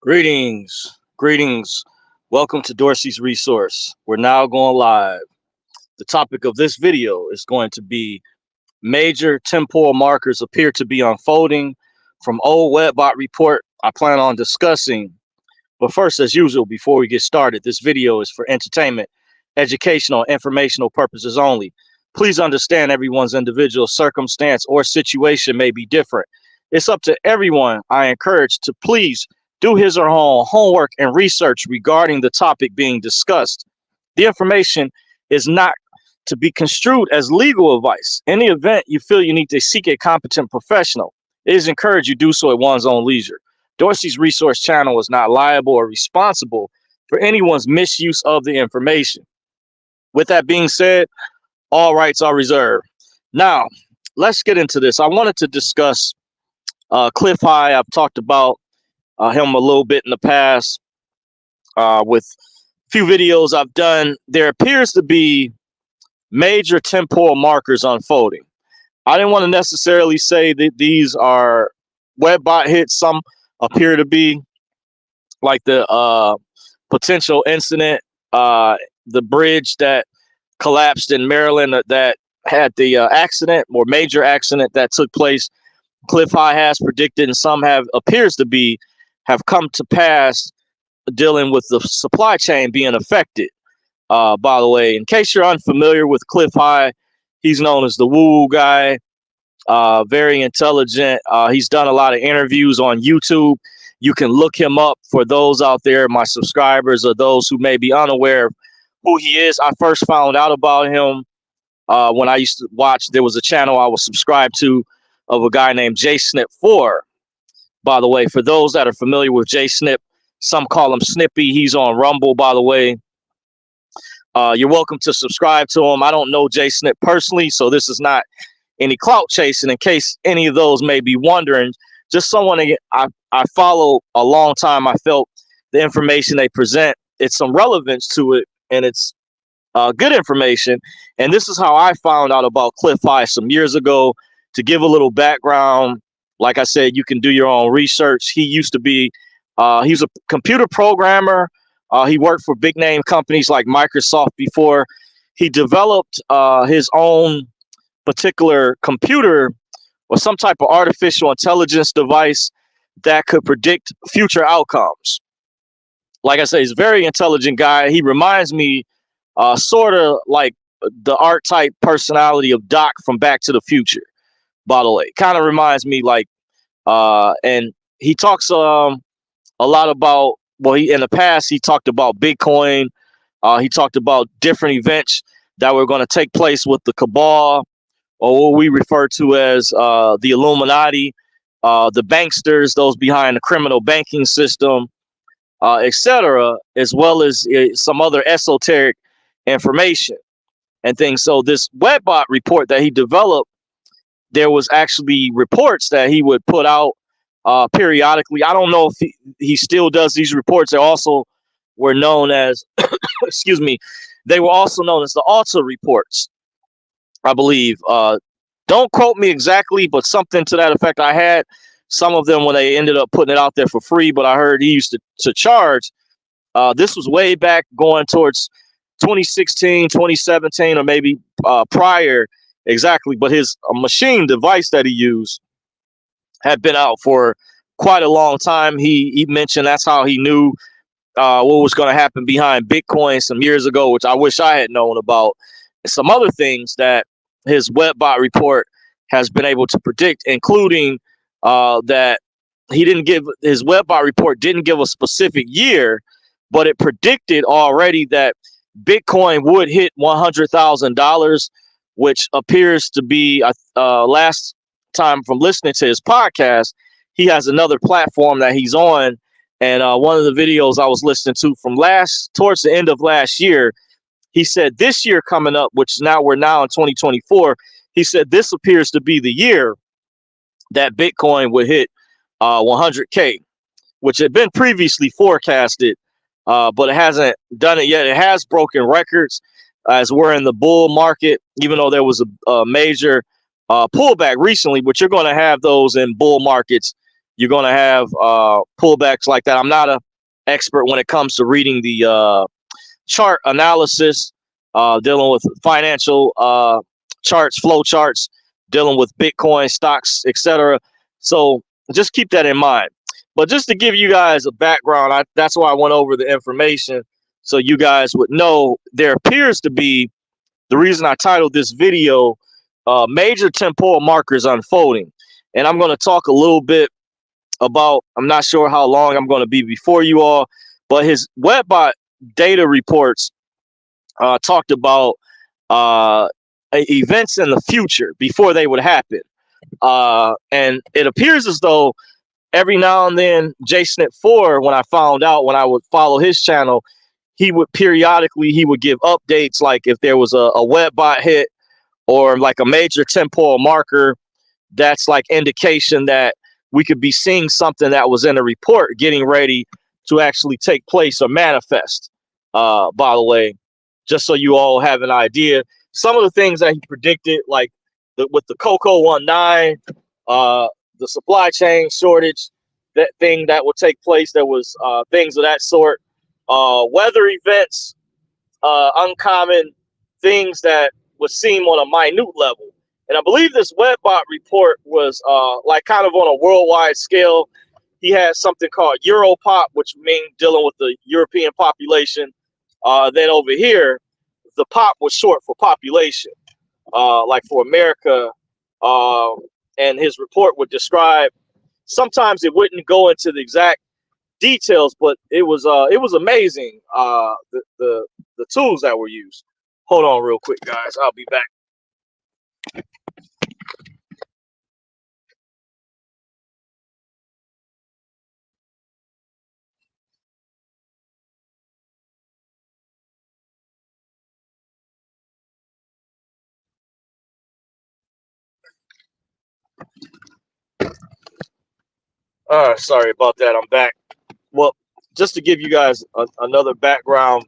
Greetings. Welcome to Dorsey's Resource. We're now going live. The topic of this video is going to be major temporal markers appear to be unfolding from old webbot report I plan on discussing. But first, as usual, before we get started, this video is for entertainment, educational, informational purposes only. Please understand everyone's individual circumstance or situation may be different. It's up to everyone. I encourage to please do his or her own homework and research regarding the topic being discussed. The information is not to be construed as legal advice. In the event you feel you need to seek a competent professional, it is encouraged you do so at one's own leisure. Dorsey's Resource Channel is not liable or responsible for anyone's misuse of the information. With that being said, all rights are reserved. Now, let's get into this. I wanted to discuss Cliff High. I've talked about him a little bit in the past with a few videos I've done. There appears to be major temporal markers unfolding. I didn't want to necessarily say that these are webbot hits. Some appear to be like the potential incident, the bridge that collapsed in Maryland that had the accident or major accident that took place. Cliff High has predicted, and some appears to be have come to pass, dealing with the supply chain being affected. By the way, in case you're unfamiliar with Cliff High, he's known as the woo guy, very intelligent. He's done a lot of interviews on YouTube. You can look him up. For those out there, my subscribers, or those who may be unaware of who he is. I first found out about him when I used to watch. There was a channel I was subscribed to of a guy named J Snip 4. By the way, for those that are familiar with J Snip, some call him Snippy. He's on Rumble, by the way. You're welcome to subscribe to him. I don't know J Snip personally, so this is not any clout chasing, in case any of those may be wondering. Just someone I follow a long time. I felt the information they present, it's some relevance to it, and it's good information. And this is how I found out about Cliff High some years ago. To give a little background, like I said, you can do your own research. He used to be, he's a computer programmer. He worked for big name companies like Microsoft before. He developed his own particular computer or some type of artificial intelligence device that could predict future outcomes. Like I say, he's a very intelligent guy. He reminds me sort of like the art type personality of Doc from Back to the Future. By the way, kind of reminds me like, and he talks a lot about, well, in the past, he talked about Bitcoin. He talked about different events that were going to take place with the cabal, or what we refer to as the Illuminati, the banksters, those behind the criminal banking system, etc., as well as some other esoteric information and things. So this webbot report that he developed, there was actually reports that he would put out periodically. I don't know if he still does these reports. They also were known as, excuse me, they were also known as the Alta reports, I believe. Don't quote me exactly, but something to that effect. I had some of them when they ended up putting it out there for free, but I heard he used to charge. This was way back going towards 2016, 2017, or maybe prior. Exactly, but his machine device that he used had been out for quite a long time. He mentioned that's how he knew what was going to happen behind Bitcoin some years ago, which I wish I had known about. And some other things that his webbot report has been able to predict, including that he didn't give, his webbot report didn't give a specific year, but it predicted already that Bitcoin would hit $100,000, which appears to be, last time from listening to his podcast, he has another platform that he's on. And one of the videos I was listening to from towards the end of last year, he said this year coming up, which we're now in 2024, he said this appears to be the year that Bitcoin would hit 100K, which had been previously forecasted, but it hasn't done it yet. It has broken records as we're in the bull market, even though there was a major pullback recently, but you're going to have those in bull markets you're going to have pullbacks like that. I'm not an expert when it comes to reading the chart analysis, dealing with financial charts, flow charts, dealing with Bitcoin stocks, etc. So just keep that in mind. But just to give you guys a background, that's why I went over the information so you guys would know there appears to be, the reason I titled this video, major temporal markers unfolding. And I'm going to talk a little bit about, I'm not sure how long I'm going to be before you all, but his Webbot data reports talked about events in the future before they would happen. And it appears as though every now and then, JSNIP4, when I would follow his channel, he would periodically, give updates, like if there was a Webbot hit or like a major temporal marker, that's like indication that we could be seeing something that was in a report getting ready to actually take place or manifest. By the way, just so you all have an idea, some of the things that he predicted, like with the Cocoa 19, the supply chain shortage, that thing that would take place, there was things of that sort, weather events, uncommon things that would seem on a minute level. And I believe this Webbot report was like kind of on a worldwide scale. He had something called Europop, which means dealing with the European population. Then over here, the pop was short for population, like for America. And his report would describe, sometimes it wouldn't go into the exact details, but it was amazing, the tools that were used. Hold on real quick, guys. I'll be back. Sorry about that. I'm back. Well, just to give you guys another background,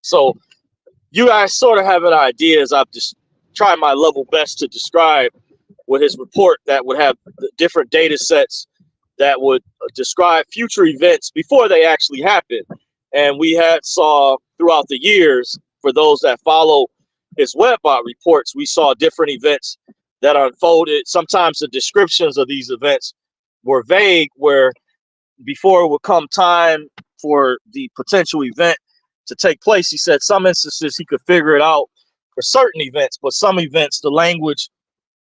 so you guys sort of have an idea, as I've just tried my level best to describe with his report, that would have the different data sets that would describe future events before they actually happen. And we had saw throughout the years, for those that follow his Webbot reports, we saw different events that unfolded. Sometimes the descriptions of these events were vague, where before it would come time for the potential event to take place, he said some instances he could figure it out for certain events, but some events the language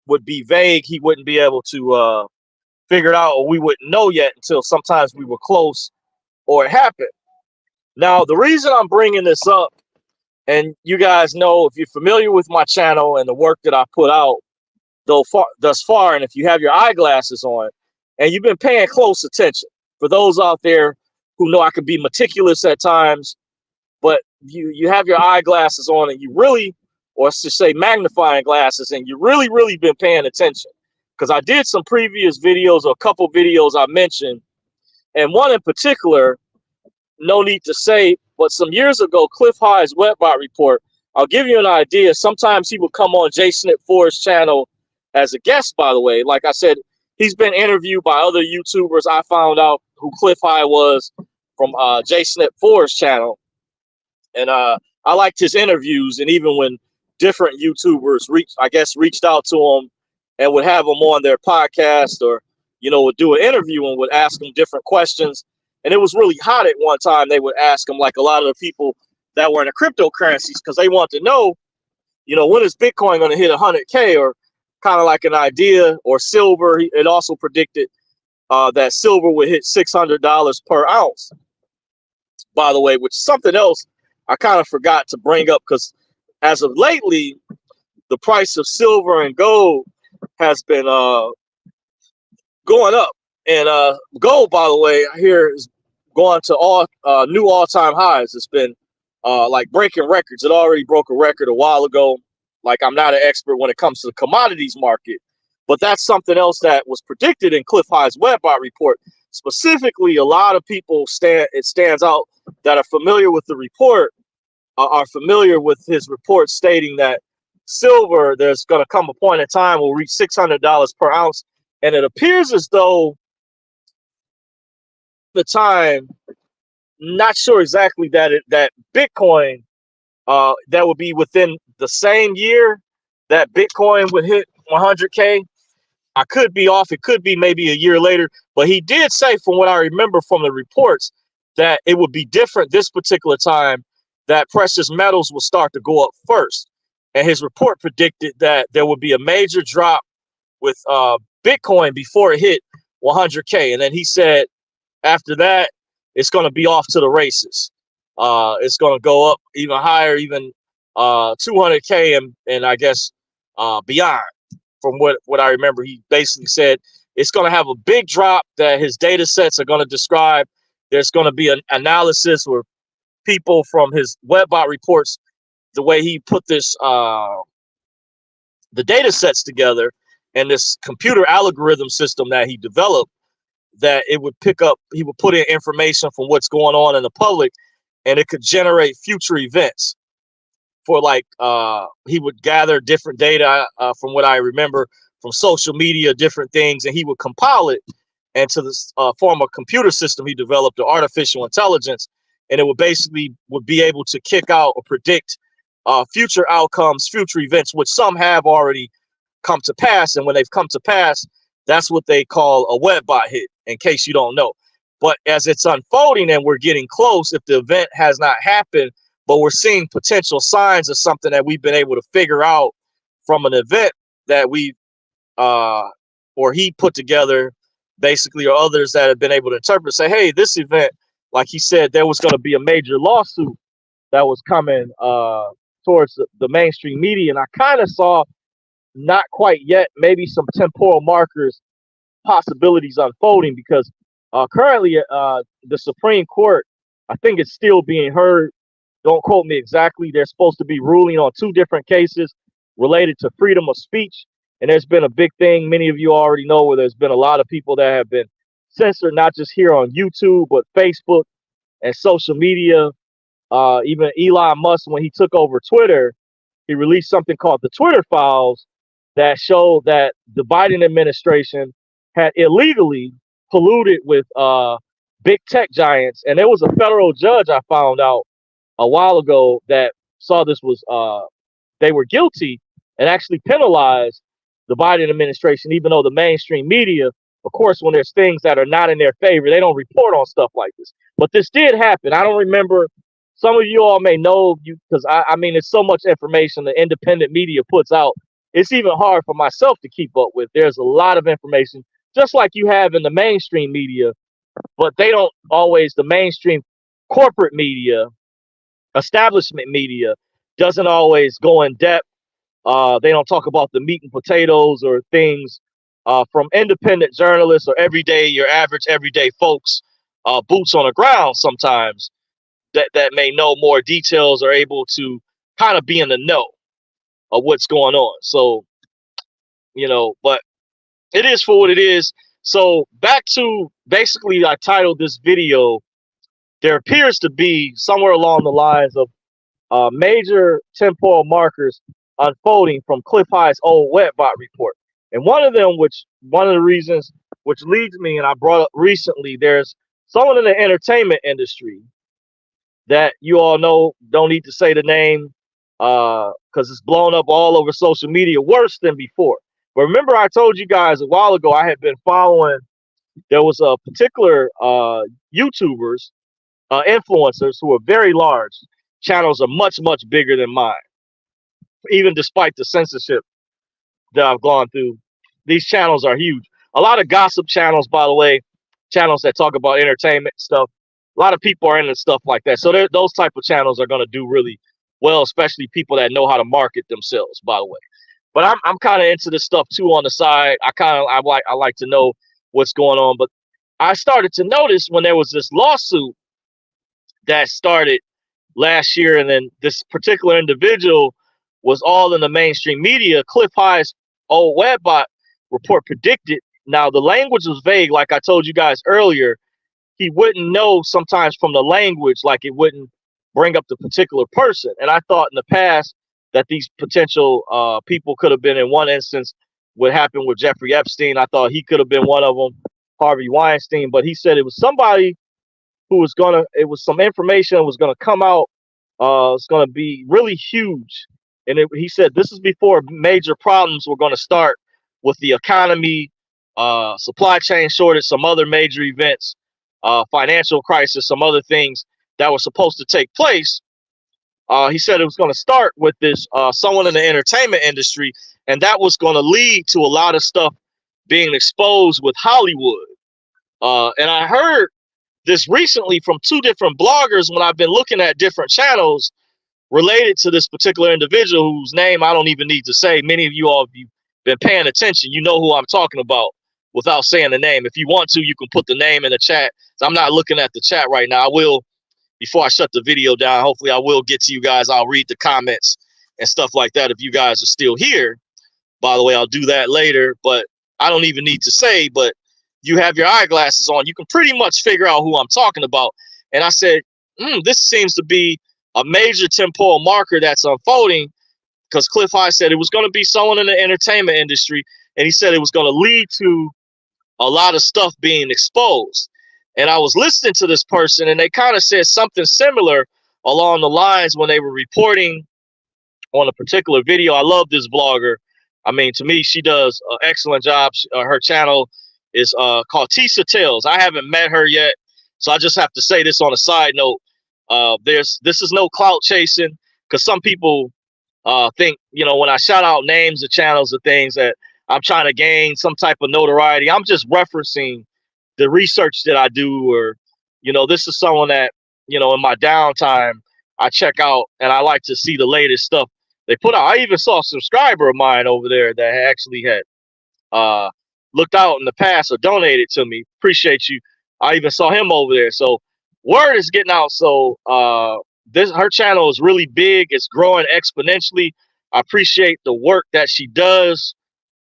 would be vague. He wouldn't be able to figure it out, or we wouldn't know yet until sometimes we were close or it happened. Now, the reason I'm bringing this up, and you guys know, if you're familiar with my channel and the work that I put out thus far, and if you have your eyeglasses on and you've been paying close attention, for those out there who know I could be meticulous at times, but you have your eyeglasses on and you really, or to say magnifying glasses, and you really been paying attention. Because I did some previous videos, or a couple videos I mentioned, and one in particular, no need to say, but some years ago, Cliff High's Webbot report, I'll give you an idea. Sometimes he would come on JSNIP4's channel as a guest, by the way. Like I said, he's been interviewed by other YouTubers. I found out who Cliff High was from JSNIP4's channel. And I liked his interviews, and even when different YouTubers reached out to him and would have him on their podcast, or would do an interview and would ask him different questions. And it was really hot at one time. They would ask him, like a lot of the people that were in the cryptocurrencies, because they want to know, when is Bitcoin going to hit 100K, or kind of like an idea, or silver. It also predicted that silver would hit $600 per ounce, by the way, which is something else I kind of forgot to bring up, because as of lately, the price of silver and gold has been going up. And gold, by the way, here is going to new all-time highs. It's been like breaking records. It already broke a record a while ago. Like, I'm not an expert when it comes to the commodities market, but that's something else that was predicted in Cliff High's Webbot report. Specifically, a lot of people stands out that are familiar with the report, are familiar with his report stating that silver, there's going to come a point in time will reach $600 per ounce. And it appears as though the time, not sure exactly that Bitcoin, that would be within the same year that Bitcoin would hit 100K. I could be off. It could be maybe a year later. But he did say, from what I remember from the reports, that it would be different this particular time, that precious metals will start to go up first. And his report predicted that there would be a major drop with Bitcoin before it hit 100K. And then he said after that, it's going to be off to the races. It's going to go up even higher, even 200K and I guess beyond. From what I remember, he basically said it's going to have a big drop that his data sets are going to describe. There's going to be an analysis where people from his webbot reports, the way he put this, the data sets together and this computer algorithm system that he developed, that it would pick up, he would put in information from what's going on in the public, and it could generate future events for like, he would gather different data, from what I remember, from social media, different things, and he would compile it into this form of computer system he developed, the artificial intelligence, and it would basically would be able to kick out or predict future outcomes, future events, which some have already come to pass. And when they've come to pass, that's what they call a webbot hit, in case you don't know. But as it's unfolding and we're getting close, if the event has not happened, but we're seeing potential signs of something that we've been able to figure out from an event that we or he put together, basically, or others that have been able to interpret, say, hey, this event, like he said, there was going to be a major lawsuit that was coming towards the mainstream media. And I kind of saw, not quite yet, maybe some temporal markers, possibilities unfolding, because currently the Supreme Court, I think it's still being heard. Don't quote me exactly. They're supposed to be ruling on 2 different cases related to freedom of speech. And there's been a big thing, many of you already know, where there's been a lot of people that have been censored, not just here on YouTube, but Facebook and social media. Even Elon Musk, when he took over Twitter, he released something called the Twitter Files that showed that the Biden administration had illegally polluted with big tech giants. And there was a federal judge, I found out a while ago, that saw this was they were guilty and actually penalized the Biden administration, even though the mainstream media, of course, when there's things that are not in their favor, they don't report on stuff like this. But this did happen. I don't remember. Some of you all may know, because I mean, it's so much information the independent media puts out. It's even hard for myself to keep up with. There's a lot of information, just like you have in the mainstream media, but they don't always, the mainstream corporate media, establishment media, doesn't always go in depth. They don't talk about the meat and potatoes or things from independent journalists or your average everyday folks, boots on the ground sometimes, that may know more details, are able to kind of be in the know of what's going on. So, but it is for what it is. So back to, basically, I titled this video, there appears to be somewhere along the lines of major temporal markers unfolding from Cliff High's old webbot report. And one of the reasons which leads me, and I brought up recently, there's someone in the entertainment industry that you all know, don't need to say the name because it's blown up all over social media, worse than before. But remember, I told you guys a while ago, I had been following, there was a particular YouTubers, influencers who are very large. Channels are much, much bigger than mine. Even despite the censorship that I've gone through, these channels are huge. A lot of gossip channels, by the way, channels that talk about entertainment stuff. A lot of people are into stuff like that. So those type of channels are going to do really well, especially people that know how to market themselves, by the way. But I'm kind of into this stuff too on the side. I like to know what's going on. But I started to notice when there was this lawsuit that started last year, and then this particular individual was all in the mainstream media. Cliff High's old webbot report predicted. Now the language was vague, like I told you guys earlier. He wouldn't know sometimes from the language, like it wouldn't bring up the particular person. And I thought in the past that these potential people could have been, in one instance, what happened with Jeffrey Epstein. I thought he could have been one of them, Harvey Weinstein. But he said it was somebody who was gonna. It was some information that was gonna come out. It's gonna be really huge, and he said this is before major problems were gonna start with the economy, supply chain shortage, some other major events, financial crisis, some other things that were supposed to take place. He said it was going to start with this someone in the entertainment industry, and that was going to lead to a lot of stuff being exposed with Hollywood. And I heard this recently from two different bloggers when I've been looking at different channels related to this particular individual whose name I don't even need to say. Many of you all, if you've been paying attention, you know who I'm talking about without saying the name. If you want to, you can put the name in the chat. So I'm not looking at the chat right now. I will, before I shut the video down, hopefully I will get to you guys. I'll read the comments and stuff like that if you guys are still here. By the way, I'll do that later, but I don't even need to say, but you have your eyeglasses on, you can pretty much figure out who I'm talking about. And I said, this seems to be a major temporal marker that's unfolding, because Cliff High said it was going to be someone in the entertainment industry, and he said it was going to lead to a lot of stuff being exposed. And I was listening to this person, and they kind of said something similar along the lines when they were reporting on a particular video. I love this blogger. I mean, to me, she does an excellent job. Her channel is called Tisa Tales. I haven't met her yet, so I just have to say this on a side note. This is no clout chasing, because some people think, when I shout out names of channels or things, that I'm trying to gain some type of notoriety. I'm just referencing the research that I do, or, this is someone that, in my downtime, I check out, and I like to see the latest stuff they put out. I even saw a subscriber of mine over there that actually had looked out in the past or donated to me. Appreciate you. I even saw him over there. So word is getting out. So her channel is really big. It's growing exponentially. I appreciate the work that she does.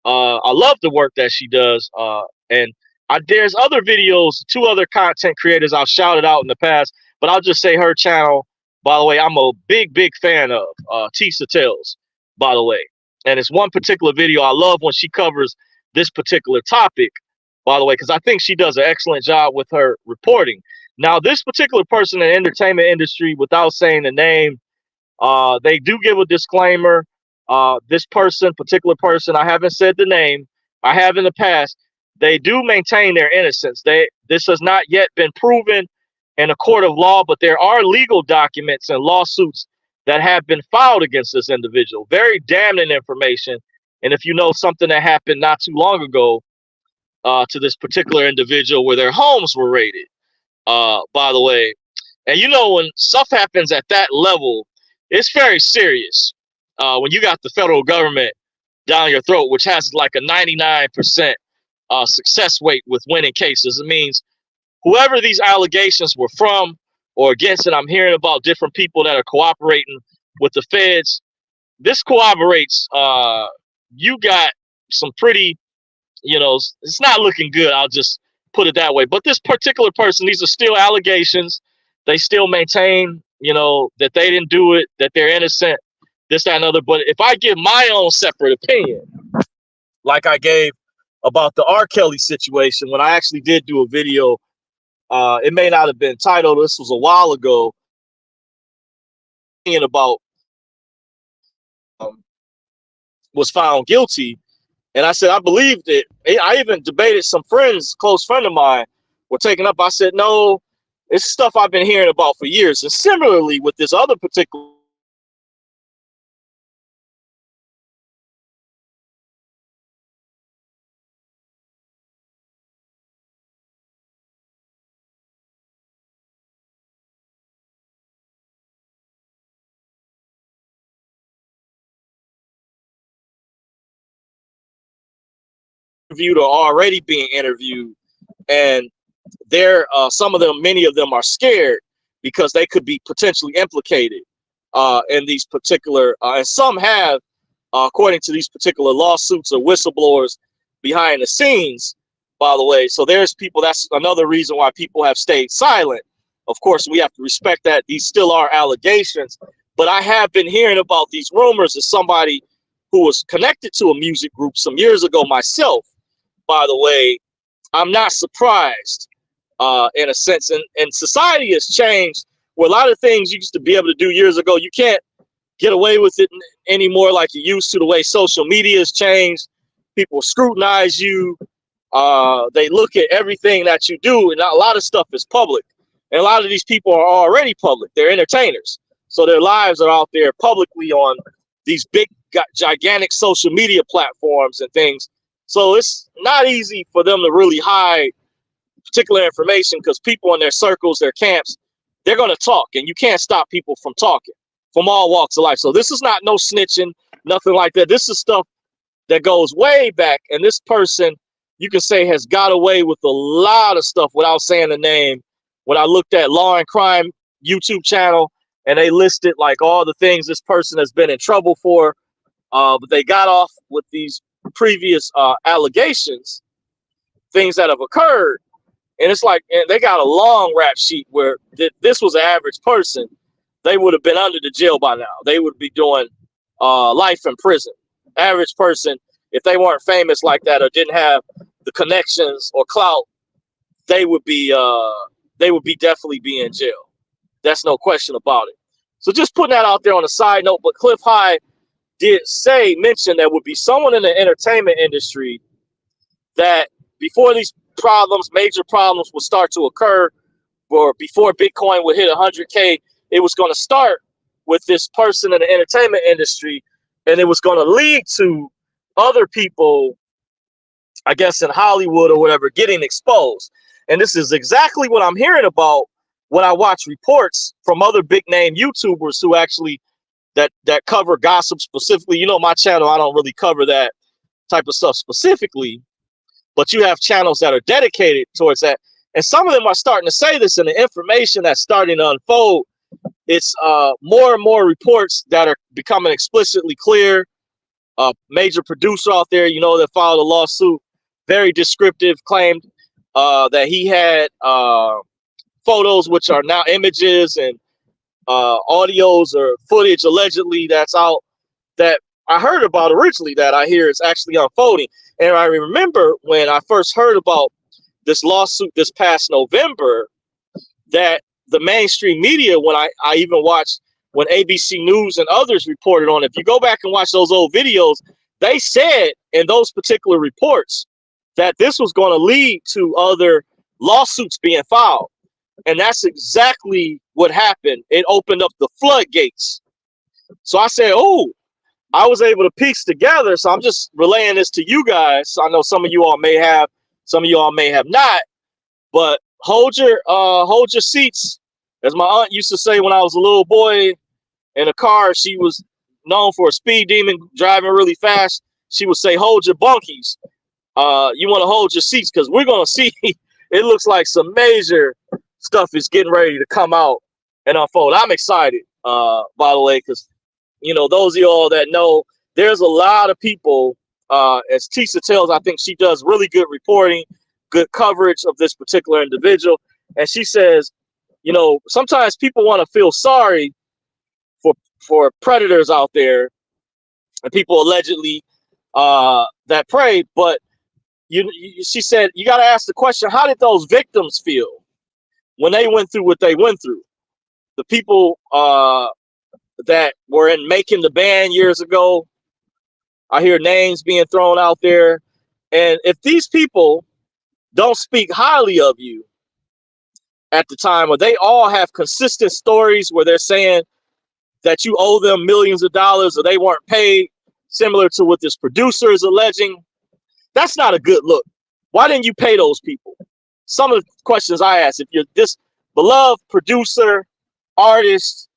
I love the work that she does. And there's other videos, two other content creators I've shouted out in the past, but I'll just say her channel, by the way, I'm a big fan of Tisa Tales, by the way. And it's one particular video I love when she covers this particular topic, by the way, because I think she does an excellent job with her reporting. Now, this particular person in the entertainment industry, without saying the name, they do give a disclaimer. This particular person, I haven't said the name, I have in the past, they do maintain their innocence. This has not yet been proven in a court of law, but there are legal documents and lawsuits that have been filed against this individual. Very damning information. And if you know something that happened not too long ago to this particular individual where their homes were raided, by the way, and when stuff happens at that level, it's very serious. When you got the federal government down your throat, which has like a 99% success rate with winning cases, it means whoever these allegations were from or against, and I'm hearing about different people that are cooperating with the feds. This corroborates you got some pretty, it's not looking good. I'll just put it that way. But this particular person, these are still allegations. They still maintain, that they didn't do it, that they're innocent, this, that, and other. But if I give my own separate opinion, like I gave about the R. Kelly situation, when I actually did do a video, it may not have been titled, this was a while ago, about was found guilty. And I said, I believed it. I even debated some friends, close friend of mine, were taken up. I said, no, it's stuff I've been hearing about for years. And similarly with this other particular interviewed or already being interviewed, and they're some of them, many of them are scared because they could be potentially implicated in these particular, and some have, according to these particular lawsuits or whistleblowers behind the scenes, by the way. So there's people, that's another reason why people have stayed silent. Of course, we have to respect that these still are allegations, but I have been hearing about these rumors as somebody who was connected to a music group some years ago myself, by the way. I'm not surprised in a sense. And society has changed where a lot of things you used to be able to do years ago, you can't get away with it anymore like you used to. The way social media has changed, people scrutinize you. They look at everything that you do, and a lot of stuff is public. And a lot of these people are already public. They're entertainers, so their lives are out there publicly on these big, gigantic social media platforms and things. So it's not easy for them to really hide particular information because people in their circles, their camps, they're going to talk, and you can't stop people from talking from all walks of life. So this is not no snitching, nothing like that. This is stuff that goes way back, and this person, you can say, has got away with a lot of stuff without saying the name. When I looked at Law and Crime YouTube channel, and they listed like all the things this person has been in trouble for, but they got off with these previous allegations, things that have occurred. And it's like, and they got a long rap sheet where this was an average person. They would have been under the jail by now. They would be doing life in prison. Average person, if they weren't famous like that or didn't have the connections or clout, they would be definitely be in jail. That's no question about it. So just putting that out there on a side note. But Cliff High did mention there would be someone in the entertainment industry that before these major problems would start to occur, or before Bitcoin would hit 100K, it was going to start with this person in the entertainment industry, and it was going to lead to other people, I guess in Hollywood or whatever, getting exposed. And this is exactly what I'm hearing about when I watch reports from other big name YouTubers who actually that cover gossip specifically. You know, my channel, I don't really cover that type of stuff specifically, but you have channels that are dedicated towards that. And some of them are starting to say this, and the information that's starting to unfold, it's more and more reports that are becoming explicitly clear. A major producer out there, you know, that filed a lawsuit, very descriptive, claimed that he had photos, which are now images, and audios or footage allegedly that's out that I heard about originally, that I hear is actually unfolding. And I remember when I first heard about this lawsuit this past November, that the mainstream media, when I even watched when ABC News and others reported on it, if you go back and watch those old videos, they said in those particular reports that this was going to lead to other lawsuits being filed. And that's exactly what happened. It opened up the floodgates. So I said, oh, I was able to piece together. So I'm just relaying this to you guys. So I know some of you all may have, some of you all may have not, but hold your seats. As my aunt used to say when I was a little boy in a car, she was known for a speed demon, driving really fast. She would say, hold your bunkies. You want to hold your seats, because we're going to see, it looks like some major stuff is getting ready to come out and unfold. I'm excited, by the way, because, you know, those of y'all that know, there's a lot of people, as Tisa tells, I think she does really good reporting, good coverage of this particular individual. And she says, you know, sometimes people want to feel sorry for predators out there and people allegedly that prey, but she said, you got to ask the question, how did those victims feel when they went through what they went through? The people that were in Making the Band years ago, I hear names being thrown out there. And if these people don't speak highly of you at the time, or they all have consistent stories where they're saying that you owe them millions of dollars or they weren't paid, similar to what this producer is alleging, that's not a good look. Why didn't you pay those people? Some of the questions I ask, if you're this beloved producer, artist,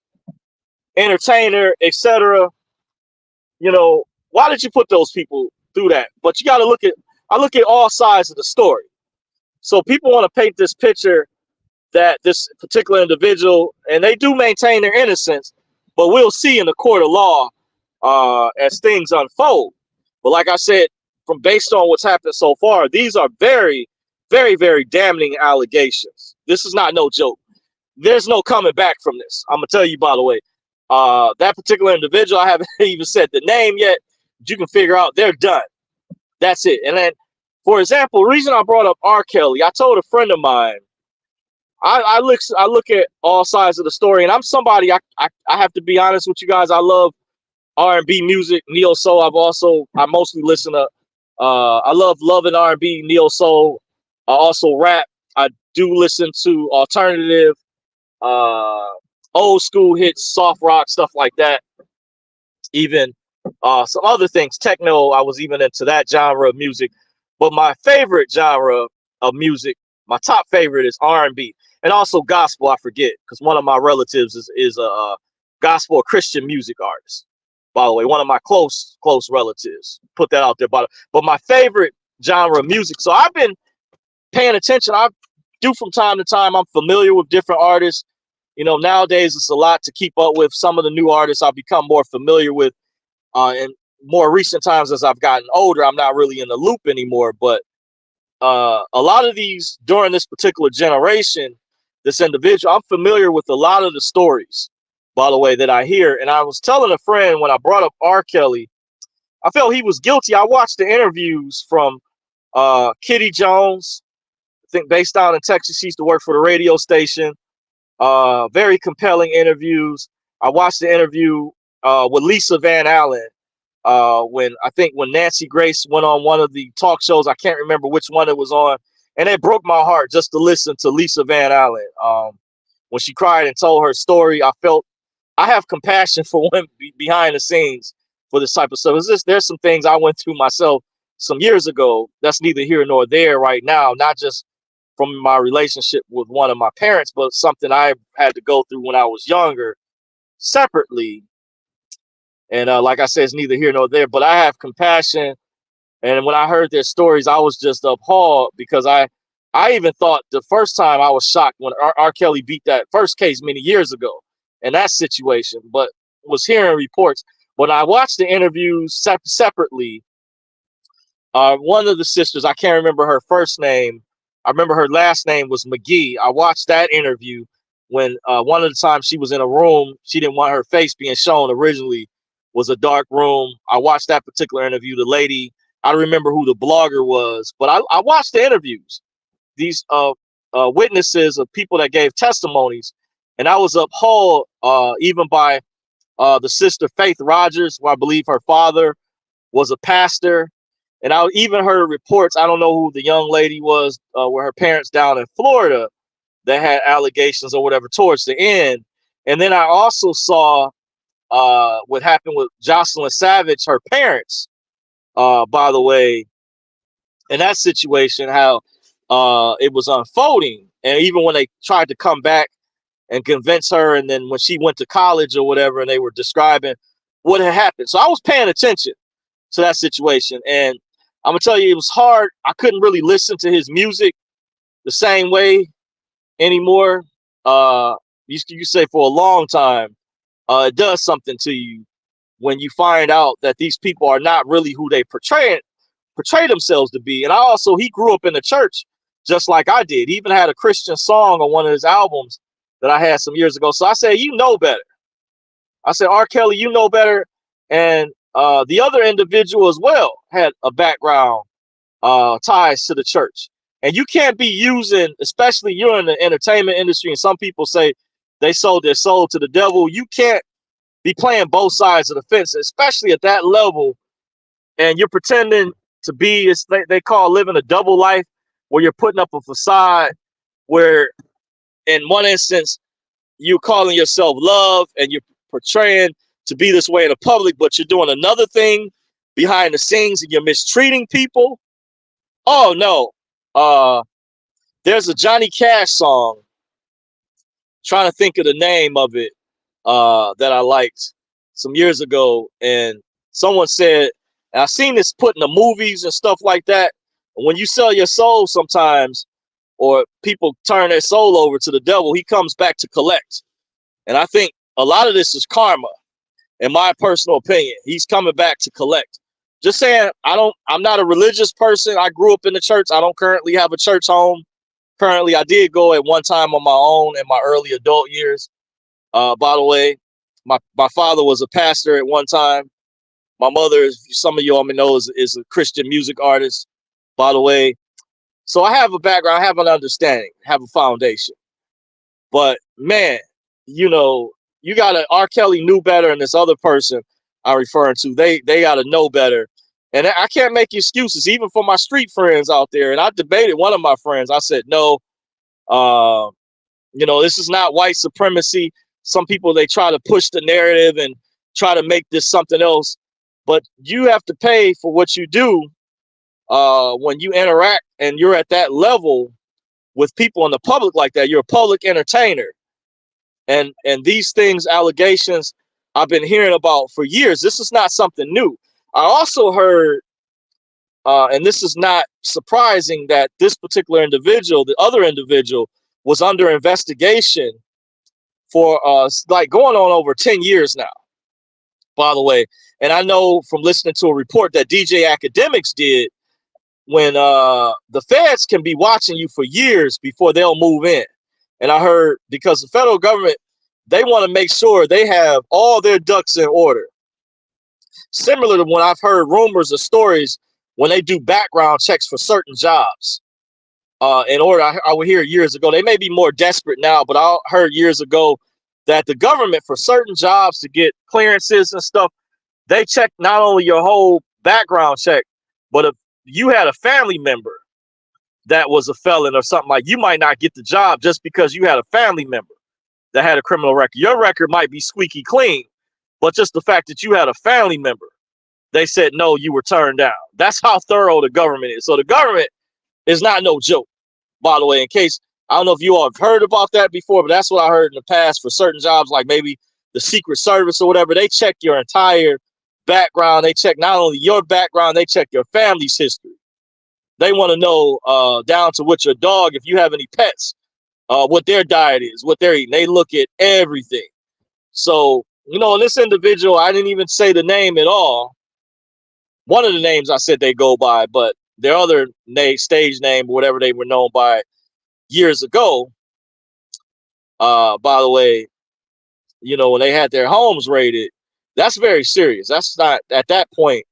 entertainer, etc., you know, why did you put those people through that? But you got to I look at all sides of the story. So people want to paint this picture that this particular individual, and they do maintain their innocence, but we'll see in the court of law as things unfold. But like I said, based on what's happened so far, these are very, very, very damning allegations. This is not no joke. There's no coming back from this. I'm gonna tell you, by the way, that particular individual, I haven't even said the name yet, but you can figure out they're done. That's it. And then, for example, the reason I brought up R. Kelly, I told a friend of mine I look at all sides of the story, and I'm somebody I have to be honest with you guys. I love R&B music, neo soul. I mostly listen to I love and R&B, neo soul. I also rap. I do listen to alternative, uh, old school hits, soft rock, stuff like that. Even some other things, techno. I was even into that genre of music. But my favorite genre of music, my top favorite is R&B, and also gospel. I forget because one of my relatives is a gospel or Christian music artist. By the way, one of my close relatives. Put that out there. But my favorite genre of music. So I've been paying attention. I do from time to time. I'm familiar with different artists. You know, nowadays it's a lot to keep up with. Some of the new artists I've become more familiar with in more recent times as I've gotten older. I'm not really in the loop anymore, but a lot of these during this particular generation, this individual, I'm familiar with a lot of the stories, by the way, that I hear. And I was telling a friend when I brought up R. Kelly, I felt he was guilty. I watched the interviews from Kitty Jones, I think based out in Texas. She used to work for the radio station. Very compelling interviews. I watched the interview with Lisa Van Allen when Nancy Grace went on one of the talk shows. I can't remember which one it was on, and it broke my heart just to listen to Lisa Van Allen. When she cried and told her story, I felt I have compassion for women behind the scenes for this type of stuff. It's just there's some things I went through myself some years ago. That's neither here nor there right now. Not just from my relationship with one of my parents, but something I had to go through when I was younger, separately. And like I said, it's neither here nor there. But I have compassion. And when I heard their stories, I was just appalled because I even thought the first time I was shocked when R. Kelly beat that first case many years ago in that situation, but was hearing reports. When I watched the interviews separately, one of the sisters, I can't remember her first name. I remember her last name was McGee. I watched that interview when one of the times she was in a room, she didn't want her face being shown originally, was a dark room. I watched that particular interview. The lady, I don't remember who the blogger was, but I watched the interviews. These witnesses of people that gave testimonies, and I was appalled even by the sister Faith Rogers, who I believe her father was a pastor. And I even heard reports, I don't know who the young lady was, where her parents down in Florida that had allegations or whatever towards the end. And then I also saw what happened with Jocelyn Savage, her parents, by the way, in that situation, how it was unfolding. And even when they tried to come back and convince her, and then when she went to college or whatever, and they were describing what had happened. So I was paying attention to that situation. And I'm gonna tell you, it was hard. I couldn't really listen to his music the same way anymore. You say for a long time, it does something to you when you find out that these people are not really who they portray themselves to be. And he grew up in the church just like I did. He even had a Christian song on one of his albums that I had some years ago. So I said, you know better. I said, R. Kelly, you know better. And the other individual as well had a background ties to the church. And you can't be using, especially you're in the entertainment industry, and some people say they sold their soul to the devil. You can't be playing both sides of the fence, especially at that level. And you're pretending to be, they call living a double life, where you're putting up a facade where in one instance you're calling yourself love and you're portraying to be this way in the public, but you're doing another thing behind the scenes and you're mistreating people. Oh no. There's a Johnny Cash song, trying to think of the name of it, that I liked some years ago. And someone said, and I've seen this put in the movies and stuff like that. When you sell your soul sometimes, or people turn their soul over to the devil, he comes back to collect. And I think a lot of this is karma, in my personal opinion. He's coming back to collect. Just saying, I'm not a religious person. I grew up in the church. I don't currently have a church home. Currently, I did go at one time on my own in my early adult years. By the way, my father was a pastor at one time. My mother, some of you all may know, is a Christian music artist, by the way. So I have a background, I have an understanding, have a foundation. But man, you know, you gotta R. Kelly knew better, and this other person I'm referring to, they gotta know better. And I can't make excuses, even for my street friends out there. And I debated one of my friends. I said, no, uh, you know, this is not white supremacy. Some people, they try to push the narrative and try to make this something else. But you have to pay for what you do when you interact and you're at that level with people in the public like that. You're a public entertainer. And these things, allegations, I've been hearing about for years. This is not something new. I also heard, and this is not surprising, that this particular individual, the other individual, was under investigation for like going on over 10 years now, by the way. And I know from listening to a report that DJ Academics did, when the feds can be watching you for years before they'll move in. And I heard, because the federal government, they want to make sure they have all their ducks in order. Similar to when I've heard rumors or stories when they do background checks for certain jobs. In order, I would hear years ago, they may be more desperate now, but I heard years ago that the government, for certain jobs to get clearances and stuff, they check not only your whole background check, but if you had a family member that was a felon or something, like, you might not get the job just because you had a family member that had a criminal record. Your record might be squeaky clean, but just the fact that you had a family member, they said no, you were turned down. That's how thorough the government is. So the government is not no joke, by the way. In case, I don't know if you all have heard about that before, but that's what I heard in the past for certain jobs, like maybe the Secret Service or whatever. They check your entire background. They check not only your background, they check your family's history. They want to know down to what your dog, if you have any pets, what their diet is, what they're eating. They look at everything. So, you know, this individual, I didn't even say the name at all. One of the names I said they go by, but their other stage name, whatever they were known by years ago, by the way, you know, when they had their homes raided, that's very serious. That's not, at that point,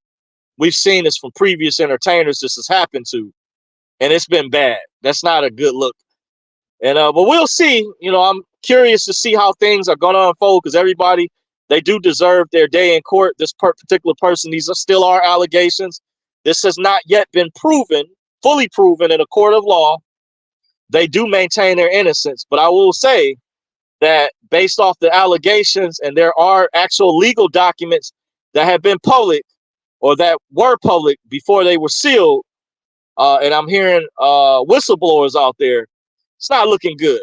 we've seen this from previous entertainers this has happened to, and it's been bad. That's not a good look. And but we'll see. You know, I'm curious to see how things are going to unfold, because everybody, they do deserve their day in court. This particular person, these are still our allegations. This has not yet been proven, fully proven in a court of law. They do maintain their innocence, but I will say that based off the allegations, and there are actual legal documents that have been public or that were public before they were sealed, and I'm hearing whistleblowers out there, it's not looking good.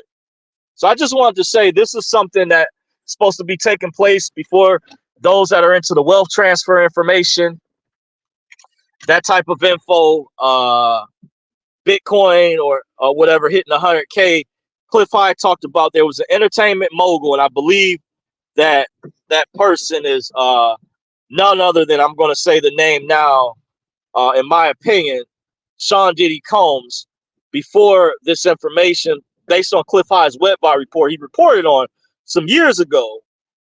So I just wanted to say this is something that's supposed to be taking place before those that are into the wealth transfer information, that type of info, Bitcoin or whatever, hitting 100K. Cliff High talked about there was an entertainment mogul, and I believe that that person is none other than, I'm going to say the name now, in my opinion, Sean Diddy Combs. Before this information, based on Cliff High's Webby report, he reported on some years ago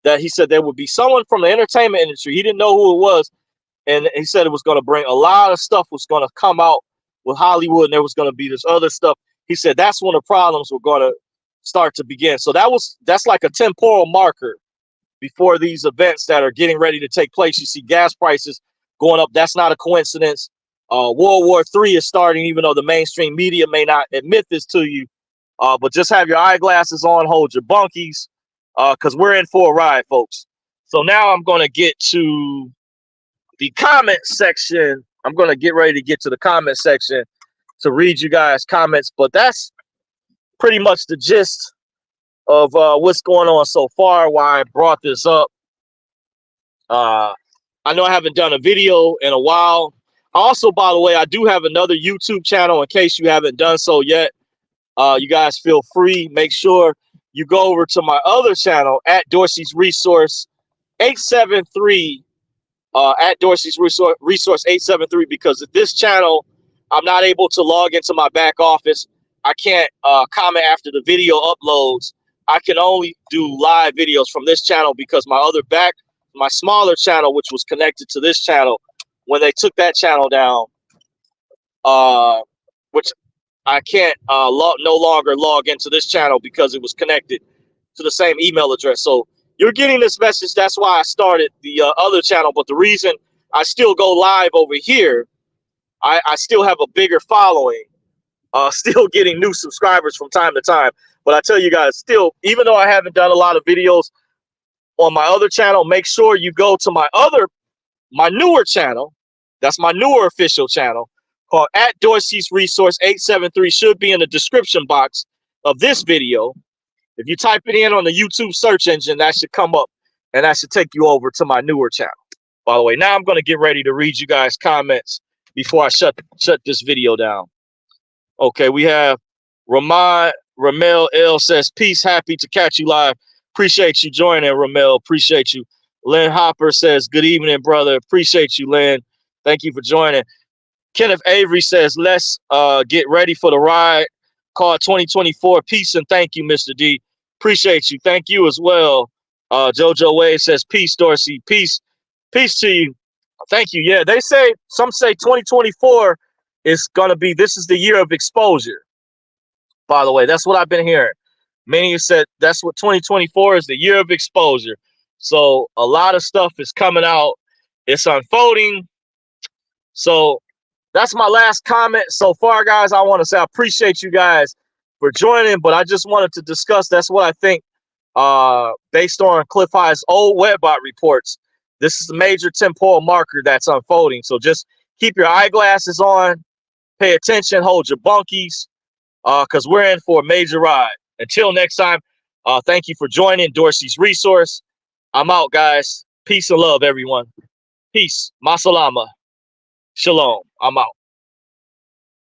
that he said there would be someone from the entertainment industry. He didn't know who it was, and he said it was going to bring a lot of stuff was going to come out with Hollywood, and there was going to be this other stuff. He said that's when the problems were going to start to begin. So that's like a temporal marker before these events that are getting ready to take place. You see gas prices going up. That's not a coincidence. World War III is starting, even though the mainstream media may not admit this to you. But just have your eyeglasses on, hold your bunkies, because we're in for a ride, folks. So now I'm going to get to the comment section. I'm going to get ready to get to the comment section to read you guys' comments. But that's pretty much the gist of what's going on so far, why I brought this up. I know I haven't done a video in a while. Also, by the way, I do have another YouTube channel in case you haven't done so yet. You guys feel free. Make sure you go over to my other channel at Dorsey's Resource 873, at Dorsey's Resource 873, because at this channel, I'm not able to log into my back office. I can't comment after the video uploads. I can only do live videos from this channel because my smaller channel, which was connected to this channel, when they took that channel down, which I can't no longer log into this channel because it was connected to the same email address. So you're getting this message. That's why I started the other channel. But the reason I still go live over here, I still have a bigger following, still getting new subscribers from time to time. But I tell you guys, still, even though I haven't done a lot of videos on my other channel, make sure you go to my newer channel. That's my newer official channel called at Dorsey's Resource 873. Should be in the description box of this video. If you type it in on the YouTube search engine, that should come up and that should take you over to my newer channel. By the way, now I'm going to get ready to read you guys' comments before I shut this video down. Okay, we have Ramel L says, peace, happy to catch you live. Appreciate you joining, Ramel. Appreciate you. Lynn Hopper says, good evening, brother. Appreciate you, Lynn. Thank you for joining. Kenneth Avery says, let's get ready for the ride called 2024. Peace and thank you, Mr. D. Appreciate you. Thank you as well. Jojo Wade says, peace, Dorsey. Peace. Peace to you. Thank you. Yeah, some say 2024 is going to be, this is the year of exposure. By the way, that's what I've been hearing. Many have said that's what 2024 is, the year of exposure. So a lot of stuff is coming out. It's unfolding. So that's my last comment so far, guys. I want to say I appreciate you guys for joining, but I just wanted to discuss, that's what I think, based on Cliff High's old Webbot reports. This is a major temporal marker that's unfolding. So just keep your eyeglasses on, pay attention, hold your bunkies, because we're in for a major ride. Until next time, thank you for joining Dorsey's Resource. I'm out, guys. Peace and love, everyone. Peace. Masalama. Shalom. I'm out.